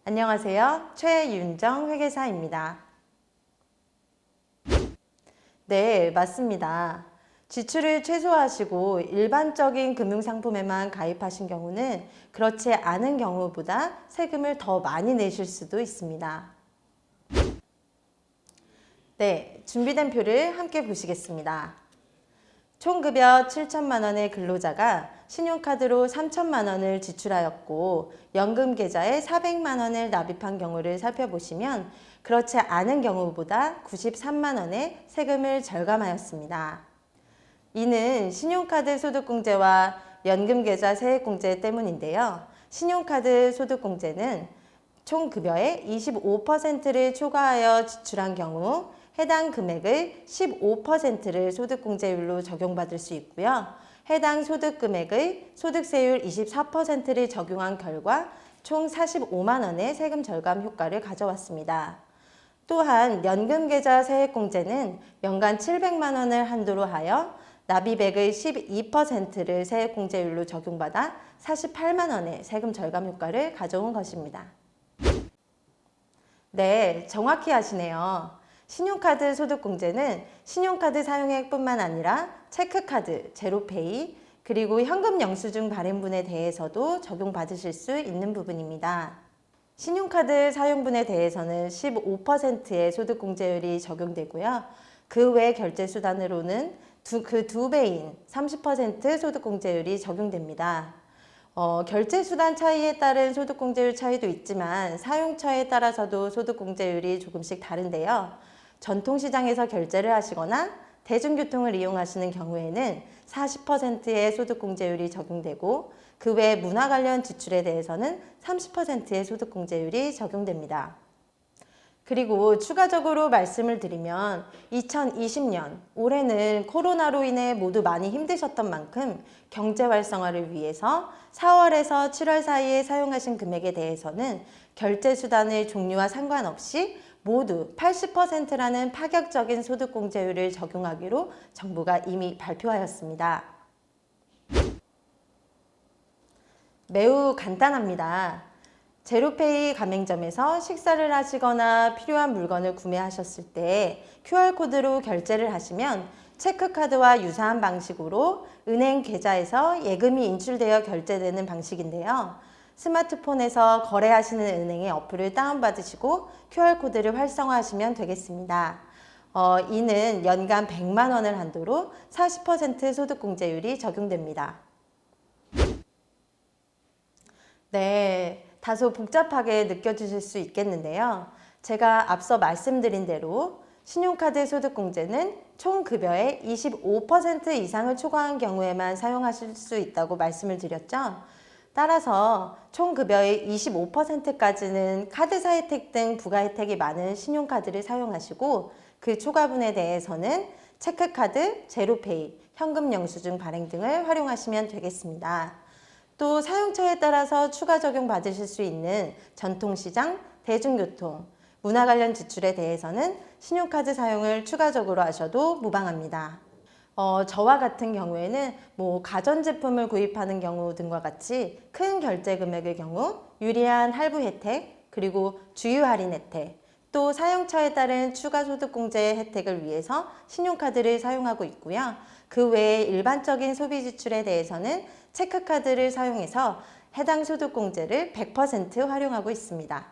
안녕하세요. 최윤정 회계사입니다. 네, 맞습니다. 지출을 최소화하시고 일반적인 금융상품에만 가입하신 경우는 그렇지 않은 경우보다 세금을 더 많이 내실 수도 있습니다. 네, 준비된 표를 함께 보시겠습니다. 총급여 7천만 원의 근로자가 신용카드로 3천만 원을 지출하였고 연금 계좌에 400만 원을 납입한 경우를 살펴보시면 그렇지 않은 경우보다 93만 원의 세금을 절감하였습니다. 이는 신용카드 소득공제와 연금계좌 세액공제 때문인데요. 신용카드 소득공제는 총급여의 25%를 초과하여 지출한 경우 해당 금액의 15%를 소득공제율로 적용받을 수 있고요. 해당 소득금액의 소득세율 24%를 적용한 결과 총 45만 원의 세금 절감 효과를 가져왔습니다. 또한 연금계좌 세액공제는 연간 700만 원을 한도로 하여 납입액의 12%를 세액공제율로 적용받아 48만 원의 세금 절감 효과를 가져온 것입니다. 네, 정확히 하시네요. 신용카드 소득공제는 신용카드 사용액뿐만 아니라 체크카드, 제로페이, 그리고 현금 영수증 발행분에 대해서도 적용받으실 수 있는 부분입니다. 신용카드 사용분에 대해서는 15%의 소득공제율이 적용되고요. 그 외 결제수단으로는 그 두 배인 30% 소득공제율이 적용됩니다. 결제수단 차이에 따른 소득공제율 차이도 있지만 사용처에 따라서도 소득공제율이 조금씩 다른데요. 전통시장에서 결제를 하시거나 대중교통을 이용하시는 경우에는 40%의 소득공제율이 적용되고 그 외 문화 관련 지출에 대해서는 30%의 소득공제율이 적용됩니다. 그리고 추가적으로 말씀을 드리면 2020년 올해는 코로나로 인해 모두 많이 힘드셨던 만큼 경제 활성화를 위해서 4월에서 7월 사이에 사용하신 금액에 대해서는 결제 수단의 종류와 상관없이 모두 80%라는 파격적인 소득공제율을 적용하기로 정부가 이미 발표하였습니다. 매우 간단합니다. 제로페이 가맹점에서 식사를 하시거나 필요한 물건을 구매하셨을 때 QR코드로 결제를 하시면 체크카드와 유사한 방식으로 은행 계좌에서 예금이 인출되어 결제되는 방식인데요. 스마트폰에서 거래하시는 은행의 어플을 다운받으시고 QR코드를 활성화하시면 되겠습니다. 이는 연간 100만 원을 한도로 40% 소득공제율이 적용됩니다. 네, 다소 복잡하게 느껴지실 수 있겠는데요. 제가 앞서 말씀드린 대로 신용카드 소득공제는 총 급여의 25% 이상을 초과한 경우에만 사용하실 수 있다고 말씀을 드렸죠. 따라서 총 급여의 25%까지는 카드사 혜택 등 부가 혜택이 많은 신용카드를 사용하시고 그 초과분에 대해서는 체크카드, 제로페이, 현금 영수증 발행 등을 활용하시면 되겠습니다. 또 사용처에 따라서 추가 적용 받으실 수 있는 전통시장, 대중교통, 문화 관련 지출에 대해서는 신용카드 사용을 추가적으로 하셔도 무방합니다. 저와 같은 경우에는 가전제품을 구입하는 경우 등과 같이 큰 결제 금액의 경우 유리한 할부 혜택, 그리고 주유 할인 혜택, 또 사용처에 따른 추가 소득공제 혜택을 위해서 신용카드를 사용하고 있고요. 그 외에 일반적인 소비 지출에 대해서는 체크카드를 사용해서 해당 소득공제를 100% 활용하고 있습니다.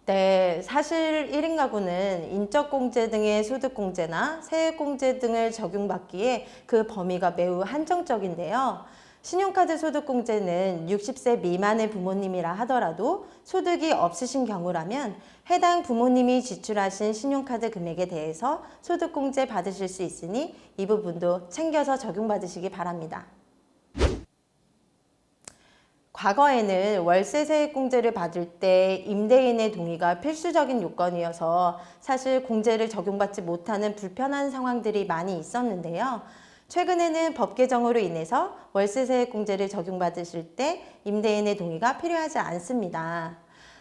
네, 사실 1인 가구는 인적공제 등의 소득공제나 세액공제 등을 적용받기에 그 범위가 매우 한정적인데요. 신용카드 소득공제는 60세 미만의 부모님이라 하더라도 소득이 없으신 경우라면 해당 부모님이 지출하신 신용카드 금액에 대해서 소득공제 받으실 수 있으니 이 부분도 챙겨서 적용받으시기 바랍니다. 과거에는 월세 세액공제를 받을 때 임대인의 동의가 필수적인 요건이어서 사실 공제를 적용받지 못하는 불편한 상황들이 많이 있었는데요. 최근에는 법 개정으로 인해서 월세 세액공제를 적용받으실 때 임대인의 동의가 필요하지 않습니다.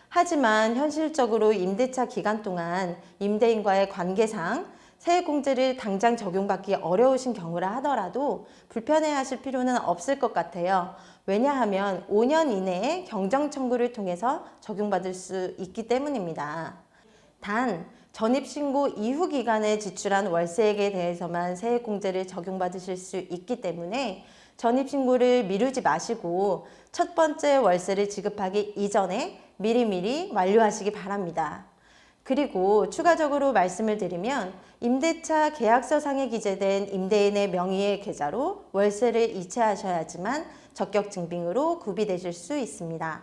하지만 현실적으로 임대차 기간 동안 임대인과의 관계상 세액공제를 당장 적용받기 어려우신 경우라 하더라도 불편해하실 필요는 없을 것 같아요. 왜냐하면 5년 이내에 경정 청구를 통해서 적용받을 수 있기 때문입니다. 단, 전입신고 이후 기간에 지출한 월세액에 대해서만 세액공제를 적용받으실 수 있기 때문에 전입신고를 미루지 마시고 첫 번째 월세를 지급하기 이전에 미리미리 완료하시기 바랍니다. 그리고 추가적으로 말씀을 드리면 임대차 계약서상에 기재된 임대인의 명의의 계좌로 월세를 이체하셔야지만 적격증빙으로 구비되실 수 있습니다.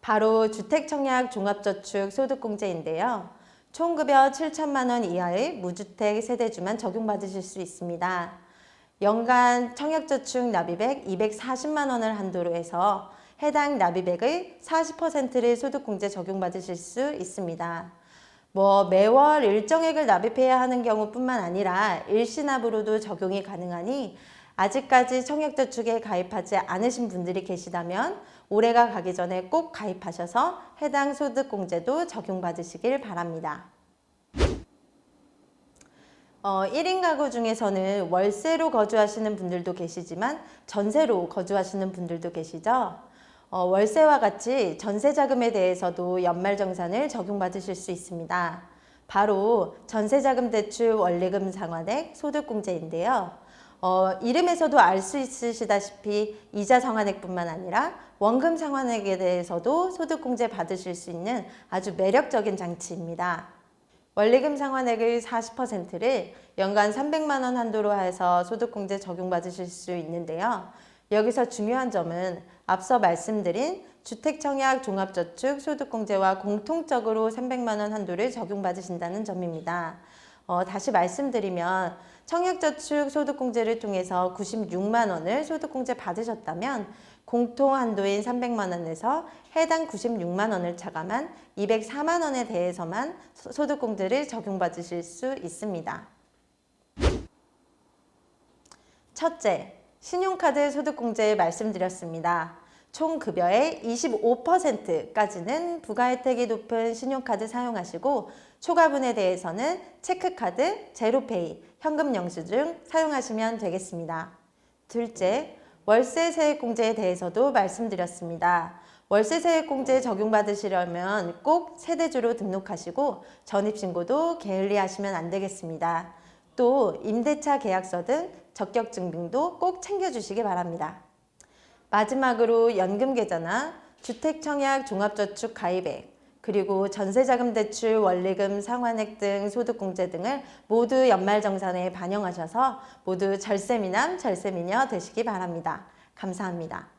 바로 주택청약 종합저축 소득공제인데요. 총급여 7천만 원 이하의 무주택 세대주만 적용받으실 수 있습니다. 연간 청약저축 납입액 240만 원을 한도로 해서 해당 납입액의 40%를 소득공제 적용받으실 수 있습니다. 매월 일정액을 납입해야 하는 경우뿐만 아니라 일시납으로도 적용이 가능하니 아직까지 청약저축에 가입하지 않으신 분들이 계시다면 올해가 가기 전에 꼭 가입하셔서 해당 소득공제도 적용받으시길 바랍니다. 1인 가구 중에서는 월세로 거주하시는 분들도 계시지만 전세로 거주하시는 분들도 계시죠. 월세와 같이 전세자금에 대해서도 연말정산을 적용받으실 수 있습니다. 바로 전세자금 대출 원리금 상환액 소득공제인데요. 이름에서도 알 수 있으시다시피 이자 상환액뿐만 아니라 원금 상환액에 대해서도 소득공제 받으실 수 있는 아주 매력적인 장치입니다. 원리금 상환액의 40%를 연간 300만 원 한도로 해서 소득공제 적용받으실 수 있는데요. 여기서 중요한 점은 앞서 말씀드린 주택청약 종합저축 소득공제와 공통적으로 300만 원 한도를 적용받으신다는 점입니다. 다시 말씀드리면 청약저축 소득공제를 통해서 96만 원을 소득공제 받으셨다면 공통 한도인 300만 원에서 해당 96만 원을 차감한 204만 원에 대해서만 소득공제를 적용받으실 수 있습니다. 첫째, 신용카드 소득공제 말씀드렸습니다. 총 급여의 25%까지는 부가 혜택이 높은 신용카드 사용하시고 초과분에 대해서는 체크카드, 제로페이, 현금 영수증 사용하시면 되겠습니다. 둘째, 월세 세액공제에 대해서도 말씀드렸습니다. 월세 세액공제 적용받으시려면 꼭 세대주로 등록하시고 전입신고도 게을리하시면 안 되겠습니다. 또 임대차 계약서 등 적격증빙도 꼭 챙겨주시기 바랍니다. 마지막으로 연금계좌나 주택청약 종합저축 가입액, 그리고 전세자금 대출 원리금 상환액 등 소득공제 등을 모두 연말정산에 반영하셔서 모두 절세미남, 절세미녀 되시기 바랍니다. 감사합니다.